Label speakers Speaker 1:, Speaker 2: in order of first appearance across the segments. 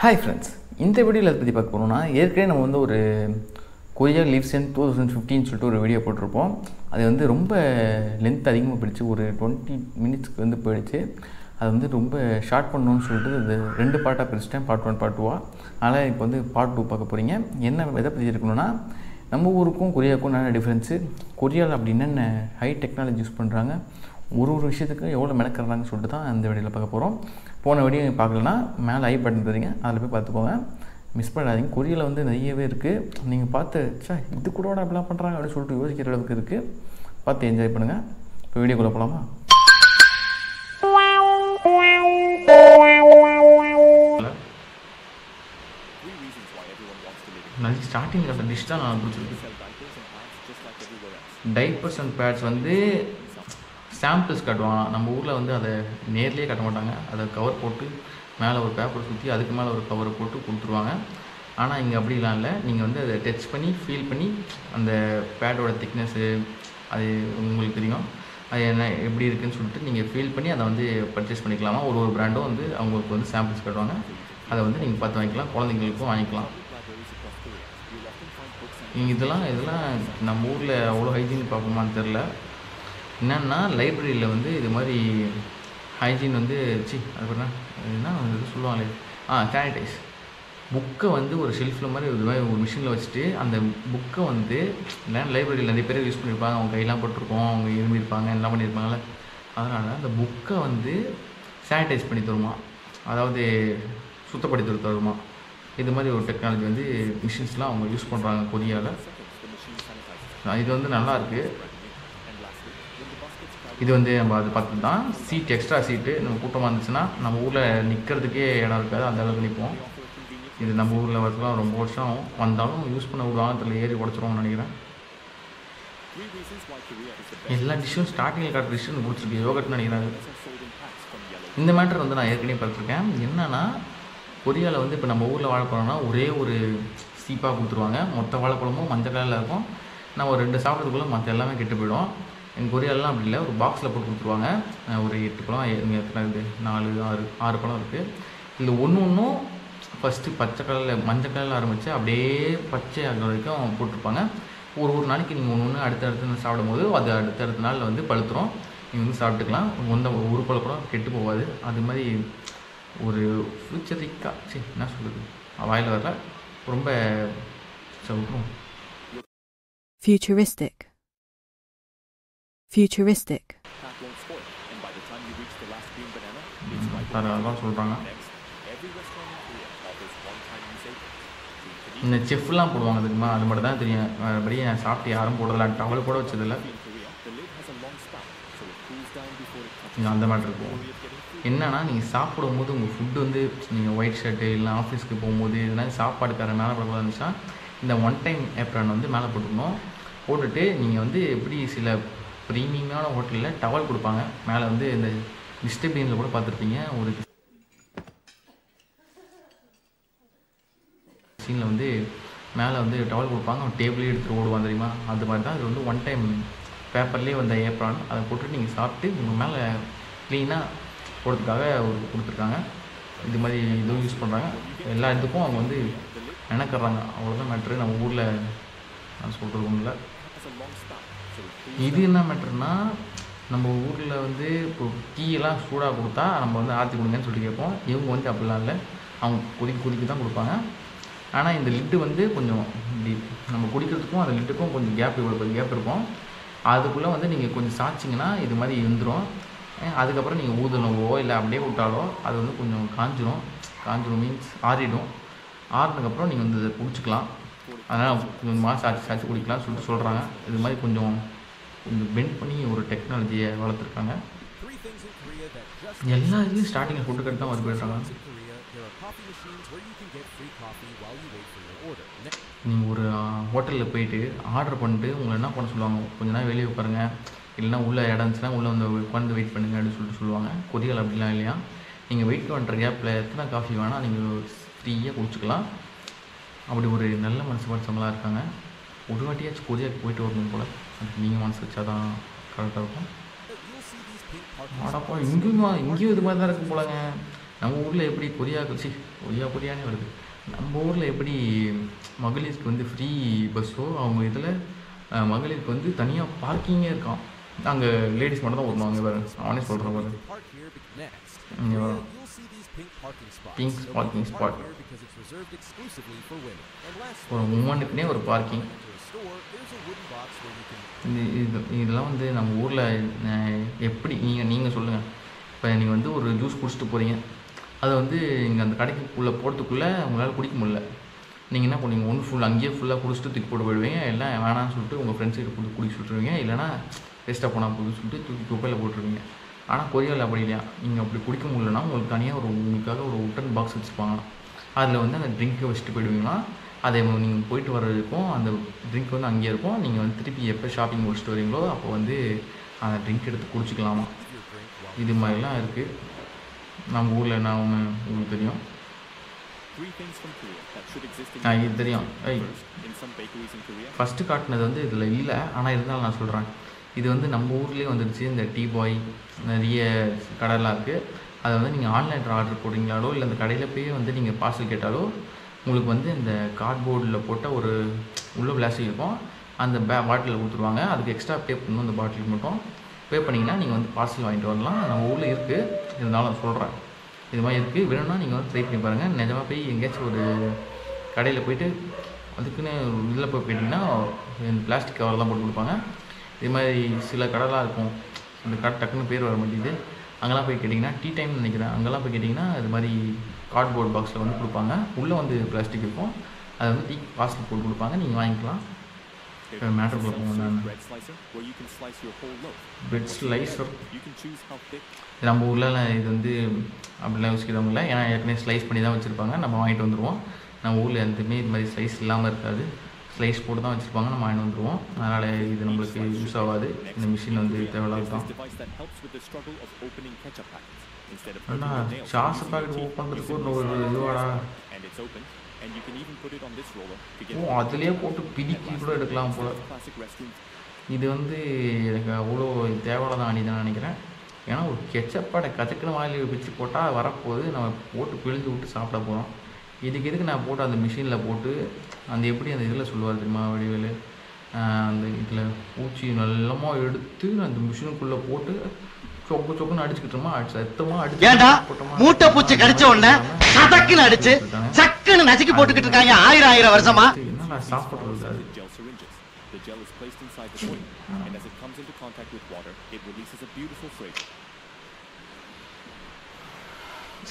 Speaker 1: Hi friends, இந்த வீடியோவில் அதை பற்றி பார்க்க போகிறோம்னா ஏற்கனவே நம்ம வந்து ஒரு கொரியா லீவ்ஸ் இன் 2015 சொல்லிட்டு ஒரு வீடியோ போட்டிருப்போம். அது வந்து ரொம்ப லென்த் அதிகமாக போயிடுச்சு, ஒரு 20 மினிட்ஸ்க்கு வந்து போயிடுச்சு. அது வந்து ரொம்ப ஷார்ட் பண்ணணும்னு சொல்லிட்டு அது 2 பார்ட்டாக பிரிச்சிட்டேன், பார்ட் 1 பார்ட் 2. அதனால் இப்போ வந்து பார்ட் 2 பார்க்க போகிறீங்க. என்ன எதை பற்றி இருக்கணும்னா, நம்ம ஊருக்கும் கொரியாவுக்கும் என்ன டிஃப்ரென்ஸு, கொரியாவில் அப்படி என்னென்ன ஹை டெக்னாலஜி யூஸ் பண்ணுறாங்க, ஒரு விஷயத்துக்கு எவ்வளோ மெனக்கிறாங்கன்னு சொல்லிட்டு தான் இந்த வீடியோவில் பார்க்க போகிறோம். போன வீடியோ பார்க்கலன்னா மேலே ஐ பட்டன் தரீங்க, அதில் போய் பார்த்துக்கோங்க, மிஸ் பண்ணாதீங்க. கொரியாவில் வந்து நிறையவே இருக்குது. நீங்கள் பார்த்து இது கூட அப்படிலாம் பண்ணுறாங்க அப்படின்னு சொல்லிட்டு யோசிக்கிற அளவுக்கு இருக்குது. பார்த்து என்ஜாய் பண்ணுங்கள். இப்போ வீடியோக்குள்ளே போகலாமா? நான் ஸ்டார்டிங் அந்த டிஷ் தான் நான் பிடிச்சிருக்கு. டைப்பர்ஸ் அண்ட் பேட்ஸ் வந்து சாம்பிள்ஸ் காட்டுவாங்க. நம்ம ஊரில் வந்து அதை நேர்லேயே காட்ட மாட்டாங்க. அதை கவர் போட்டு மேலே ஒரு பேப்பர் சுற்றி அதுக்கு மேலே ஒரு கவரை போட்டு கொடுத்துருவாங்க. ஆனால் இங்கே அப்படிலாம் இல்லை. நீங்கள் வந்து அதை டச் பண்ணி ஃபீல் பண்ணி அந்த பேடோட திக்னஸ்ஸு அது உங்களுக்கு தெரியும், அது என்ன எப்படி இருக்குதுன்னு சொல்லிட்டு நீங்கள் ஃபீல் பண்ணி அதை வந்து பர்ச்சேஸ் பண்ணிக்கலாமா. ஒரு பிராண்டும் வந்து அவங்களுக்கு வந்து சாம்பிள்ஸ் காட்டுவாங்க. அதை வந்து நீங்கள் பார்த்து வாங்கிக்கலாம், குழந்தைங்களுக்கும் வாங்கிக்கலாம். இதெல்லாம் நம்ம ஊரில் அவ்வளோ ஹைஜீன் பார்ப்போமான்னு தெரில. என்னென்னா லைப்ரரியில் வந்து இது மாதிரி ஹைஜீன் வந்து அதுக்கப்புறம் என்ன இது சொல்லுவாங்களே, சானிடைஸ் புக்கை வந்து ஒரு ஷெல்ஃபில் மாதிரி இது மாதிரி ஒரு மிஷினில் வச்சுட்டு அந்த புக்கை வந்து லைப்ரரியில் நிறைய பேர் யூஸ் பண்ணியிருப்பாங்க, அவங்க கையெல்லாம் போட்டிருக்கோம், அவங்க இருந்திருப்பாங்க, எல்லாம் பண்ணியிருப்பாங்கள்ல. அதனால் அந்த புக்கை வந்து சானிடைஸ் பண்ணி தருமா, அதாவது சுத்தப்படுத்தி தருமா. இது மாதிரி ஒரு டெக்னாலஜி வந்து மிஷின்ஸ்லாம் அவங்க யூஸ் பண்ணுறாங்க கொரியாவில். இது வந்து நல்லாயிருக்கு. இது வந்து நம்ம அது பார்த்து தான் சீட், எக்ஸ்ட்ரா சீட்டு நம்ம கூட்டமாக இருந்துச்சுன்னா நம்ம ஊரில் நிற்கிறதுக்கே இடம் இருக்காது, அந்த அளவுக்கு நிற்போம். இது நம்ம ஊரில் வரலாம் ரொம்ப வருஷம் வந்தாலும் யூஸ் பண்ண விடுவாங்க, அதில் ஏறி உடச்சிருவோம்னு நினைக்கிறேன். எல்லா டிஷ்ஷும் ஸ்டார்டிங்கில் காட்டுற டிஷ்ஷு எனக்கு பிடிச்சிருக்கு, யோகட்னு நினைக்கிறாங்க. இந்த மேட்டர் வந்து நான் ஏற்கனவே பார்த்துருக்கேன். என்னென்னா கொரியாவில் வந்து இப்போ நம்ம ஊரில் வாழைப்பழம்னா ஒரே ஒரு சீப்பாக கொடுத்துருவாங்க. மொத்த வாழைப்பழமும் மஞ்சள் கலரில் இருக்கும். நான் ஒரு 2 சாப்பிட்றதுக்குள்ளே மற்ற எல்லாமே கெட்டு போயிடும். எங்கள் கொரியாலெலாம் அப்படி இல்லை, ஒரு பாக்ஸில் போட்டு கொடுத்துருவாங்க. ஒரு 8 பழம், இங்கே எத்தனை இருக்குது, 4 6 பழம் இருக்குது. இதில் ஒன்றும் ஃபஸ்ட்டு பச்சை கலரில் மஞ்சள் கலரில் ஆரம்பித்து அப்படியே பச்சை ஆகிற வரைக்கும் போட்டிருப்பாங்க. ஒரு நாளைக்கு நீங்கள் ஒன்று அடுத்தடுத்து சாப்பிடும்போது அது அடுத்தடுத்த நாளில் வந்து பழுத்துரும். நீங்கள் வந்து சாப்பிட்டுக்கலாம். ஒரு பழம் கூட கெட்டு போகாது. அது மாதிரி ஒரு ஃபியூச்சரிக்காக என்ன சொல்கிறது, வாயில் வரல, ரொம்ப சொல்கிறோம்.
Speaker 2: Futuristic.
Speaker 1: அதெல்லாம் சொல்கிறாங்க. இந்த செஃப்லாம் போடுவாங்க தெரியுமா, அது மட்டும் தான் தெரியும். மறுபடி நான் சாப்பிட்டு யாரும் போடுறதில்ல, டவல் கூட வச்சதில்லை. அந்த மாதிரி இருக்கும். என்னன்னா நீங்கள் சாப்பிடும்போது உங்கள் ஃபுட்டு வந்து நீங்கள் ஒயிட் ஷர்ட்டு இல்லை ஆஃபீஸ்க்கு போகும்போது இதெல்லாம் சாப்பாடுக்கார மேலே போடக்கூடாது இருந்துச்சுன்னா இந்த ஒன் டைம் ஏப்ரான் வந்து மேலே போட்டுக்கணும். போட்டுட்டு நீங்கள் வந்து எப்படி சில ப்ரீமியமான ஹோட்டலில் டவல் கொடுப்பாங்க மேலே வந்து இந்த டிஸ்டபினில் கூட பார்த்துருப்பீங்க, ஒரு சீனில் வந்து மேலே வந்து டவல் கொடுப்பாங்க, அவன் டேபிளே எடுத்துகிட்டு ஓடுவான் தெரியுமா. அது மாதிரி தான் இது வந்து ஒன் டைம் பேப்பர்லேயே வந்த ஏப்ரான். அதை போட்டுட்டு நீங்கள் சாப்பிட்டு உங்கள் மேலே க்ளீனாக போடுறதுக்காக ஒரு கொடுத்துருக்காங்க. இது மாதிரி இதுவும் யூஸ் பண்ணுறாங்க. எல்லா இதுக்கும் அவங்க வந்து நினைக்கிறாங்க, அவ்வளோதான் மேட்ரு. நம்ம ஊரில் நான் சொல்கிறது ஒன்றும். இது என்ன மேட்ருன்னா, நம்ம ஊரில் வந்து இப்போ டீயெல்லாம் சூடாக கொடுத்தா நம்ம வந்து ஆற்றி கொடுங்கன்னு சொல்லி கேட்போம். இவங்க வந்து அப்படிலாம் இல்லை, அவங்க கொதிக்க தான் கொடுப்பாங்க. ஆனால் இந்த லிட்டு வந்து கொஞ்சம் இப்படி நம்ம குடிக்கிறதுக்கும் அந்த லிட்டுக்கும் கொஞ்சம் கேப் இருக்கும். அதுக்குள்ளே வந்து நீங்கள் கொஞ்சம் சாய்ச்சிங்கன்னா இது மாதிரி இருந்துடும். அதுக்கப்புறம் நீங்கள் ஊதலவோ இல்லை அப்படியே விட்டாலோ அது வந்து கொஞ்சம் காஞ்சிரும் மீன்ஸ் ஆறிடும். ஆறினதுக்கப்புறம் நீங்கள் வந்து இதை குடிச்சிக்கலாம். அதனால் கொஞ்சமாக சாய்ச்சி குடிக்கலாம் சொல்லிட்டு சொல்கிறாங்க. இது மாதிரி கொஞ்சம் பெண்ட் பண்ணி ஒரு டெக்னாலஜியை வளர்த்துருக்காங்க. எல்லா இதுலேயும் ஸ்டார்டிங்கில் ஃபுட்டு கட்டு தான் வந்து போயிடுறாங்க. நீங்கள் ஒரு ஹோட்டலில் போயிட்டு ஆர்டர் பண்ணிட்டு உங்களை என்ன பண்ண சொல்லுவாங்க, கொஞ்ச நேரம் வெளியே உட்காருங்க, இல்லைனா உள்ளே இடம் இருந்துச்சுன்னா உள்ளே வந்து உட்காந்து வெயிட் பண்ணுங்க அப்படின்னு சொல்லுவாங்க. கொரியாவில் அப்படிலாம் இல்லையா, நீங்கள் வெயிட் பண்ணுற கேப்பில் எத்தனை காஃபி வேணால் நீங்கள் ஃப்ரீயாக குடிச்சிக்கலாம். அப்படி ஒரு நல்ல மனசு படித்தவங்களாக இருக்காங்க. ஒரு வாட்டியாச்சும் கொரியாவுக்கு போயிட்டு வரணும் போல், அதுக்கு நீங்கள் மனசு வச்சா தான் கரெக்டாக இருக்கும். ஆடப்பா இங்கேயும் இது மாதிரி தான் இருக்கும் போலங்க. நம்ம ஊரில் எப்படி கொரியானே வருது. நம்ம ஊரில் எப்படி மகளிருக்கு வந்து ஃப்ரீ பஸ்ஸோ, அவங்க இதில் மகளிருக்கு வந்து தனியாக பார்க்கிங்கே இருக்கான். அங்கே லேடிஸ் மட்டும் தான் ஓட்டுவாங்க. வேறு அவனே சொல்கிறேன் பாரு, இங்கே வரும் பிங்க் பார்க்கிங் ஸ்பாட், ஒரு உமனுக்குனே ஒரு பார்க்கிங். இதெல்லாம் வந்து நம்ம ஊரில் எப்படி நீங்கள் சொல்லுங்கள். இப்போ நீங்கள் வந்து ஒரு ஜூஸ் குடிச்சிட்டு போகிறீங்க, அதை வந்து இங்கே அந்த கடைக்குள்ளே போகிறதுக்குள்ளே உங்களால் குடிக்க முடியல. நீங்கள் என்ன பண்ணுவீங்க, ஒன்று அங்கேயே ஃபுல்லாக குடிச்சிட்டு தூக்கி போட்டு போயிடுவீங்க. எல்லாம் வேணான்னு சொல்லிட்டு உங்கள் ஃப்ரெண்ட்ஸுக்கிட்ட கொடுத்து குடிக்க சொல்லிட்டுருவீங்க. இல்லைனா வேஸ்ட்டாக போனால் போகுதுன்னு சொல்லிட்டு தூக்கி குப்பையில் போட்டுருவீங்க. ஆனால் கொரியாவில் அப்படி இல்லையா, நீங்கள் அப்படி குடிக்க முடியலன்னா உங்களுக்கு தனியாக உங்களுக்காக ஒரு உட்டன் பாக்ஸ் வச்சுருப்பாங்க. அதில் வந்து அந்த ட்ரிங்க்கை வச்சுட்டு போயிடுவீங்கன்னா, அதை நீங்கள் போயிட்டு வர்றதுக்கும் அந்த ட்ரிங்க் வந்து அங்கேயே இருக்கும். நீங்கள் வந்து திருப்பி எப்போ ஷாப்பிங் முடிச்சுட்டு வரீங்களோ அப்போ வந்து அந்த ட்ரிங்க் எடுத்து குடிச்சிக்கலாமா. இது மாதிரிலாம் இருக்குது நம்ம ஊரில். என்ன ஒன்று உங்களுக்கு தெரியும், இது தெரியும். ஃபஸ்ட்டு காட்டினது வந்து இதில் இல்லை, ஆனால் இருந்தாலும் நான் சொல்கிறேன். இது வந்து நம்ம ஊர்லேயே வந்துடுச்சு. இந்த டீ பாய் நிறைய கடைலாம் இருக்குது. அதை வந்து நீங்கள் ஆன்லைனில் ஆர்டர் போடுறீங்களாலோ இல்லை அந்த கடையில் போய் வந்து நீங்கள் பார்சல் கேட்டாலோ உங்களுக்கு வந்து இந்த கார்ட்போர்டில் போட்ட ஒரு உள்ள பிளாஸ்டிக் இருக்கும். அந்த பாட்டிலில் கொடுத்துருவாங்க. அதுக்கு எக்ஸ்ட்ரா பே பண்ணணும். அந்த பாட்டிலுக்கு மட்டும் பே பண்ணிங்கன்னா நீங்கள் வந்து பார்சல் வாங்கிட்டு வரலாம். நம்ம ஊரில் இருக்குது, இருந்தாலும் சொல்கிறேன். இது மாதிரி இருக்குது. வேணும்னா நீங்கள் வந்து ட்ரை பண்ணி பாருங்கள். நிஜமாக போய் எங்கேயாச்சும் ஒரு கடையில் போய்ட்டு அதுக்குன்னு இதில் போய் போயிட்டிங்கன்னா இந்த பிளாஸ்டிக் கவர் தான் போட்டு கொடுப்பாங்க. இது மாதிரி சில கடைலாம் இருக்கும், அந்த கடை டக்குன்னு பேர் வர மாட்டேங்குது. அங்கெல்லாம் போய் கேட்டிங்கன்னா, டீ டைம்னு நினைக்கிறேன், அங்கெல்லாம் போய் கேட்டிங்கன்னா இது மாதிரி கார்ட்போர்ட் பாக்ஸில் வந்து கொடுப்பாங்க. உள்ளே வந்து பிளாஸ்டிக் இருக்கும். அதை வந்து டீ பார்சல் போட்டு கொடுப்பாங்க, நீங்கள் வாங்கிக்கலாம். மேட்டருக்குள்ள போகணும். பிரெட் ஸ்லைசர் நம்ம ஊர்லலாம் இது வந்து அப்படிலாம் யோசிக்கிறவங்க இல்லை. ஏன்னா ஏற்கனவே ஸ்லைஸ் பண்ணி தான் வச்சுருப்பாங்க, நம்ம வாங்கிட்டு வந்துடுவோம். நம்ம ஊரில் எதுவுமே இது மாதிரி ஸ்லைஸ் இல்லாமல் இருக்காது, ஸ்லைஸ் போட்டு தான் வச்சுருப்பாங்க, நம்ம வாங்கிட்டு வந்துடுவோம். அதனால் இது நம்மளுக்கு யூஸ் ஆகாது. இந்த மிஷின் வந்து தேவையில்லாத தான். ஆனால் சாஸ் பேக்கெட் ஓப்பன் பண்ணுறதுக்கு ஒரு இதுவாடா. அதுலேயே போட்டு பிடிக்கி கூட எடுக்கலாம் போல். இது வந்து எனக்கு அவ்வளோ தேவையில்லாத அணி தான் நினைக்கிறேன். ஏன்னா ஒரு கெச்சப்பாடை கச்சக்குன்னு வாயில் பிச்சு போட்டால் வரப்போகுது, நம்ம போட்டு பிழிஞ்சு விட்டு சாப்பிட போகிறோம். இதுக்கு எதுக்கு நான் போட்டு அந்த மிஷினில் போட்டு அந்த எப்படி அந்த இதில் சொல்லுவார் தெரியுமா வடிவேலு, அந்த இதில் பூச்சி நல்லமாக எடுத்து அந்த மிஷினுக்குள்ளே போட்டு சொக்கு சொக்குன்னு அடிச்சுக்கிட்டோமா, சத்தமா அடிச்சு
Speaker 2: மூட்டை பூச்சி கடிச்ச உடனே சதக்குன்னு அடிச்சு சக்குன்னு நசுக்கி போட்டுக்கிட்டு இருக்காங்க 1000 வருஷமா.
Speaker 1: என்னடா சாப்பிட்றது அது.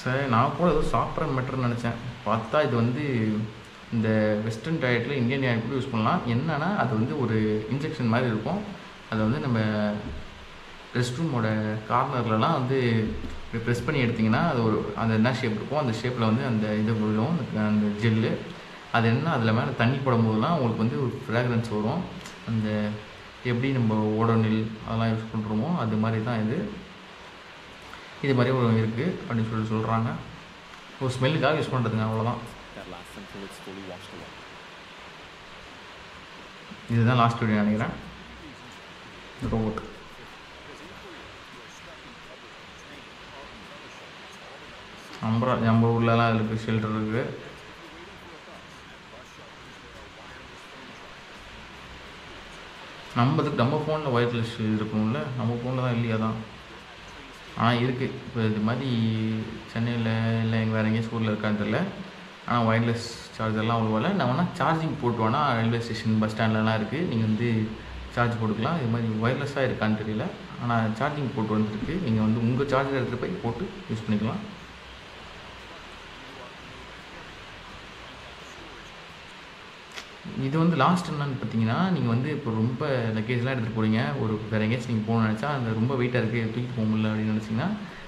Speaker 1: சரி, நான் கூட ஏதோ சாப்பிட்ற மெட்டர்னு நினச்சேன். பார்த்தா இது வந்து இந்த வெஸ்டர்ன் டயட்டில் இந்தியன் டயட் கூட யூஸ் பண்ணலாம். என்னென்னா அது வந்து ஒரு இன்ஜெக்ஷன் மாதிரி இருக்கும். அதை வந்து நம்ம ரெஸ்ட் ரூமோட கார்னர்லலாம் வந்து ப்ரெஸ் பண்ணி எடுத்திங்கன்னா அது ஒரு அந்த என்ன ஷேப் இருக்கும், அந்த ஷேப்பில் வந்து அந்த இது விழும், அந்த ஜெல்லு. அது என்ன அதில் மேலே தண்ணி போடும்போதெல்லாம் உங்களுக்கு வந்து ஒரு ஃப்ராக்ரன்ஸ் வரும். அந்த எப்படி நம்ம ஓடோனில் அதெல்லாம் யூஸ் பண்ணுறோமோ அது மாதிரி தான் இது மாதிரி ஒரு இருக்குது அப்படின்னு சொல்கிறாங்க. ஒரு ஸ்மெல்லுக்காக யூஸ் பண்ணுறதுங்க, அவ்வளோதான். இதுதான் லாஸ்ட் வீடியோ நினைக்கிறேன். ரோபோட் நம்ம ஊர்லலாம் இருக்குது, ஷெல்டர் இருக்குது. நம்ம ஃபோனில் ஒயர்லெஸ் இருக்கணும்ல, நம்ம ஃபோனில் தான் இல்லையா தான். ஆனால் இருக்குது. இப்போ இது மாதிரி சென்னையில் இல்லை எங்கள் வேறு எங்கேயும் ஸ்கூலில் இருக்கான்னு தெரியல. ஆனால் ஒயர்லெஸ் சார்ஜர்லாம் அவ்வளோ இல்லை. நான் வேணால் சார்ஜிங் போட்டு வேணால் ரயில்வே ஸ்டேஷன் பஸ் ஸ்டாண்ட்லலாம் இருக்குது, நீங்கள் வந்து சார்ஜ் போட்டுக்கலாம். இது மாதிரி ஒயர்லெஸ்ஸாக இருக்கான்னு தெரியல, ஆனால் சார்ஜிங் போட்டு வந்துருக்கு. நீங்கள் வந்து உங்கள் சார்ஜர் எடுத்துகிட்டு போய் போட்டு யூஸ் பண்ணிக்கலாம். இது வந்து லாஸ்ட் என்னன்னு பார்த்தீங்கன்னா, நீங்கள் வந்து இப்போ ரொம்ப லக்கேஜ்லாம் எடுத்துகிட்டு போகிறீங்க, ஒரு வேறு எங்கேயாச்சும் நீங்கள் போகணும்னு நினச்சா அந்த ரொம்ப வெயிட்டாக இருக்குது தூக்கிட்டு போக முடியல அப்படின்னு நினச்சிங்கன்னா,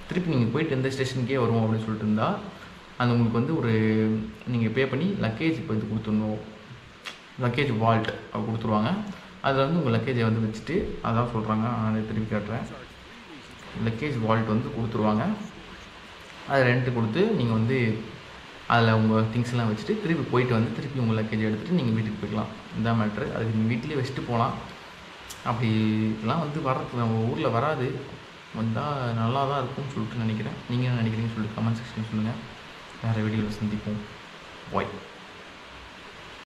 Speaker 1: திருப்பி நீங்கள் போயிட்டு எந்த ஸ்டேஷனுக்கே வருவோம் அப்படின்னு சொல்லிட்டு இருந்தால் அது உங்களுக்கு வந்து ஒரு நீங்கள் பே பண்ணி லக்கேஜ் இப்போ இது கொடுத்துடணும், லக்கேஜ் வால்ட் அப்போ கொடுத்துருவாங்க. அதில் வந்து உங்கள் லக்கேஜை வந்து வச்சுட்டு அதான் சொல்கிறாங்க, நான் திருப்பி காட்டுறேன். லக்கேஜ் வால்ட் வந்து கொடுத்துருவாங்க. அதை ரெண்ட்டு கொடுத்து நீங்கள் வந்து அதில் உங்கள் திங்ஸ்லாம் வச்சுட்டு திருப்பி போயிட்டு வந்து திருப்பி உங்கள் லக்கேஜ் எடுத்துகிட்டு நீங்கள் வீட்டுக்கு போய்க்கலாம். இதுதான் மேட்ரு. அதுக்கு நீங்கள் வீட்டிலே வச்சுட்டு போகலாம். அப்படிலாம் வந்து வர்றது நம்ம ஊரில் வராது. வந்தால் நல்லா தான் இருக்கும்னு சொல்லிட்டு நினைக்கிறேன். நீங்கள் என்ன நினைக்கிறீங்கன்னு சொல்லிட்டு கமெண்ட் செக்ஷனில் சொல்லுங்கள். வேறு வீடியோவில் சந்திப்போம். பாய்.